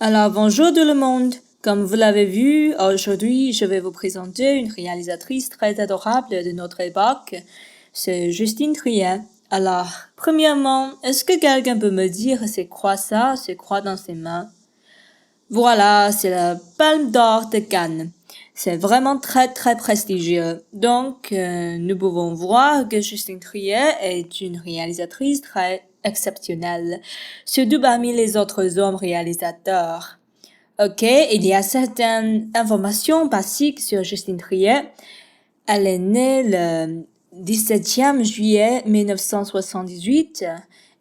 Alors bonjour tout le monde. Comme vous l'avez vu, aujourd'hui je vais vous présenter une réalisatrice très adorable de notre époque. C'est Justine Triet. Alors, premièrement, est-ce que quelqu'un peut me dire c'est quoi ça, c'est quoi dans ses mains? Voilà, c'est la Palme d'Or de Cannes. C'est vraiment très très prestigieux. Donc, nous pouvons voir que Justine Triet est une réalisatrice très exceptionnelle, surtout parmi les autres hommes réalisateurs. Ok, il y a certaines informations basiques sur Justine Triet. Elle est née le 17e juillet 1978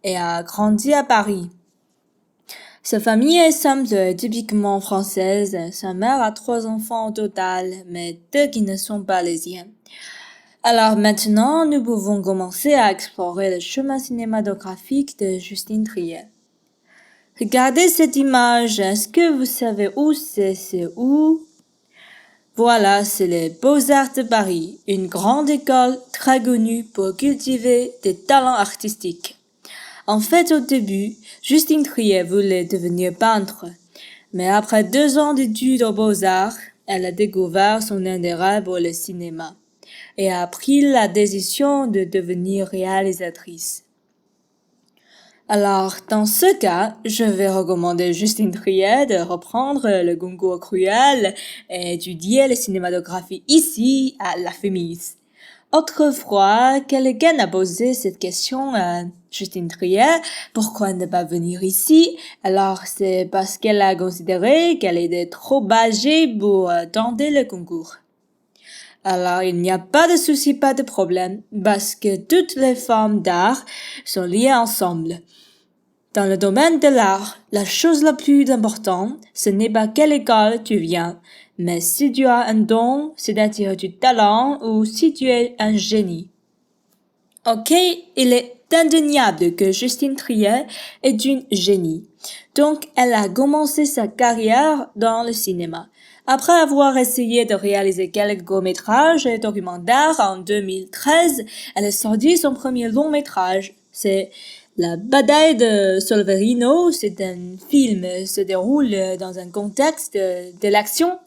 et a grandi à Paris. Sa famille est simple, typiquement française. Sa mère a 3 enfants au total, mais 2 qui ne sont pas les siens. Alors maintenant, nous pouvons commencer à explorer le chemin cinématographique de Justine Triet. Regardez cette image. Est-ce que vous savez où c'est où? Voilà, c'est les Beaux-Arts de Paris, une grande école très connue pour cultiver des talents artistiques. En fait, au début, Justine Triet voulait devenir peintre. Mais après 2 ans d'études aux Beaux-Arts, elle a découvert son intérêt pour le cinéma et a pris la décision de devenir réalisatrice. Alors, dans ce cas, je vais recommander Justine Triet de reprendre le concours cruel et étudier la cinématographie ici à la FEMIS. Autrefois, quelqu'un a posé cette question à Justine Triet, pourquoi ne pas venir ici? Alors, c'est parce qu'elle a considéré qu'elle était trop âgée pour tenter le concours. Alors, il n'y a pas de souci, pas de problème, parce que toutes les formes d'art sont liées ensemble. Dans le domaine de l'art, la chose la plus importante, ce n'est pas quelle école tu viens, mais si tu as un don, c'est-à-dire du talent, ou si tu es un génie. Ok, il est indéniable que Justine Triet est une génie. Donc, elle a commencé sa carrière dans le cinéma. Après avoir essayé de réaliser quelques courts-métrages et documentaires en 2013, elle a sorti son premier long-métrage. C'est La bataille de Solferino. C'est un film se déroule dans un contexte de l'action.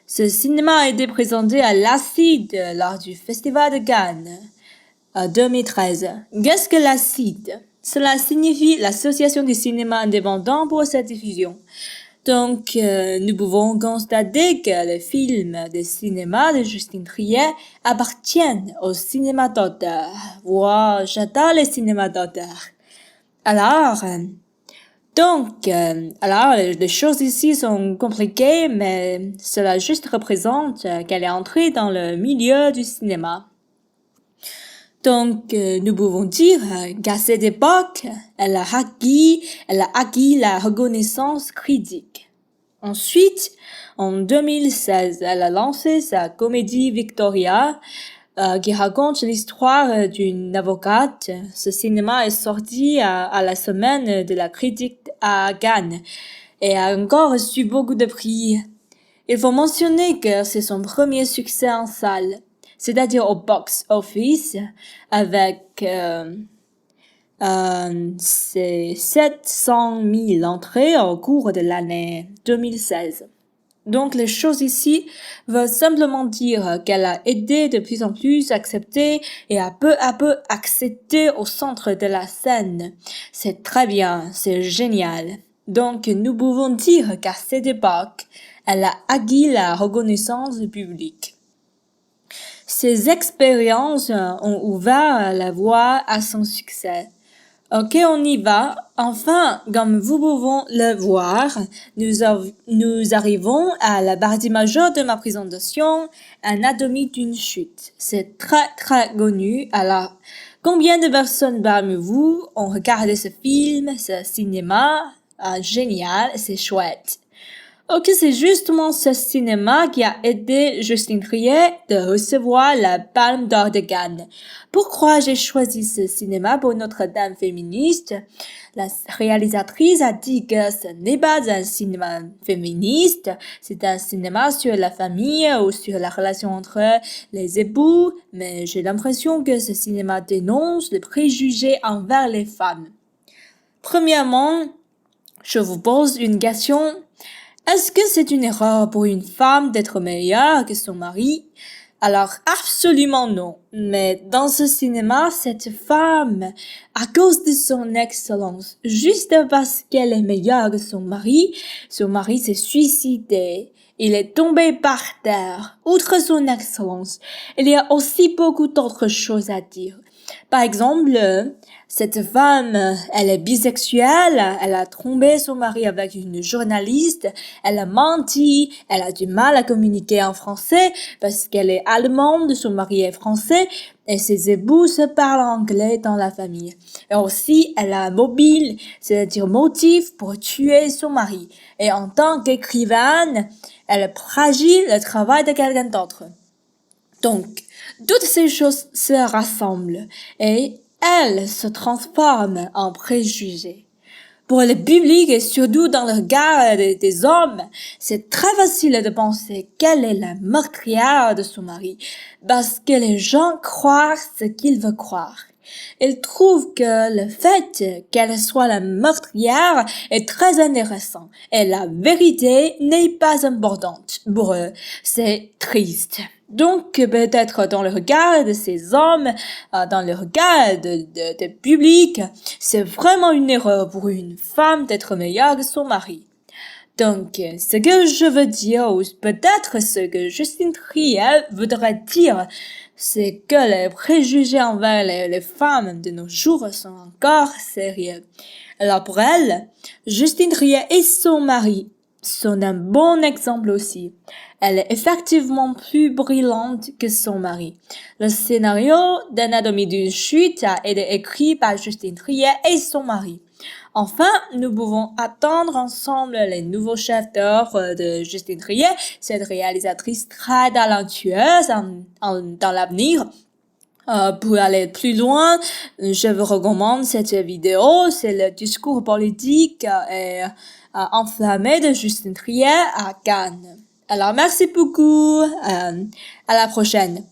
Ce cinéma a été présenté à l'Acide lors du Festival de Cannes. 2013. Qu'est-ce que l'ACID? Cela signifie l'Association du cinéma indépendant pour sa diffusion. Donc, nous pouvons constater que les films de cinéma de Justine Triet appartiennent au cinéma d'auteur. Wow, j'adore les cinémas d'auteur. Alors, les choses ici sont compliquées, mais cela juste représente qu'elle est entrée dans le milieu du cinéma. Donc, nous pouvons dire qu'à cette époque, elle a acquis la reconnaissance critique. Ensuite, en 2016, elle a lancé sa comédie Victoria, qui raconte l'histoire d'une avocate. Ce cinéma est sorti à la semaine de la critique à Cannes et a encore reçu beaucoup de prix. Il faut mentionner que c'est son premier succès en salle, c'est-à-dire au box-office, avec ses 700 000 entrées au cours de l'année 2016. Donc les choses ici veulent simplement dire qu'elle a été de plus en plus acceptée et a peu à peu accédé au centre de la scène. C'est très bien, c'est génial. Donc nous pouvons dire qu'à cette époque, elle a acquis la reconnaissance publique. Ces expériences ont ouvert la voie à son succès. Ok, on y va. Enfin, comme vous pouvez le voir, nous arrivons à la partie majeure de ma présentation, Anatomie d'une chute. C'est très très connu. Alors, combien de personnes parmi vous ont regardé ce film, ce cinéma? Génial, c'est chouette. Ok, c'est justement ce cinéma qui a aidé Justine Triet de recevoir la Palme d'Or de Cannes. Pourquoi j'ai choisi ce cinéma pour Notre-Dame féministe? La réalisatrice a dit que ce n'est pas un cinéma féministe, c'est un cinéma sur la famille ou sur la relation entre les époux, mais j'ai l'impression que ce cinéma dénonce les préjugés envers les femmes. Premièrement, je vous pose une question. Est-ce que c'est une erreur pour une femme d'être meilleure que son mari? Alors absolument non. Mais dans ce cinéma, cette femme, à cause de son excellence, juste parce qu'elle est meilleure que son mari s'est suicidé. Il est tombé par terre. Outre son excellence, il y a aussi beaucoup d'autres choses à dire. Par exemple, cette femme, elle est bisexuelle, elle a trompé son mari avec une journaliste, elle a menti, elle a du mal à communiquer en français parce qu'elle est allemande, son mari est français et ses époux se parlent anglais dans la famille. Et aussi, elle a un mobile, c'est-à-dire motif pour tuer son mari. Et en tant qu'écrivaine, elle plagie le travail de quelqu'un d'autre. Donc, toutes ces choses se rassemblent et elles se transforment en préjugés. Pour le public et surtout dans le regard des hommes, c'est très facile de penser qu'elle est la meurtrière de son mari parce que les gens croient ce qu'ils veulent croire. Ils trouvent que le fait qu'elle soit la meurtrière est très intéressant et la vérité n'est pas importante. Pour eux, c'est triste. Donc, peut-être dans le regard de ces hommes, dans le regard de public, c'est vraiment une erreur pour une femme d'être meilleure que son mari. Donc, ce que je veux dire, ou peut-être ce que Justine Triet voudrait dire, c'est que les préjugés envers les femmes de nos jours sont encore sérieux. Alors pour elle, Justine Triet et son mari sont un bon exemple aussi. Elle est effectivement plus brillante que son mari. Le scénario d'Anatomie d'une chute a été écrit par Justine Triet et son mari. Enfin, nous pouvons attendre ensemble les nouveaux chefs d'œuvre de Justine Triet, cette réalisatrice très talentueuse dans l'avenir. Pour aller plus loin, je vous recommande cette vidéo, c'est le discours politique et enflammé de Justine Triet à Cannes. Alors merci beaucoup, à la prochaine.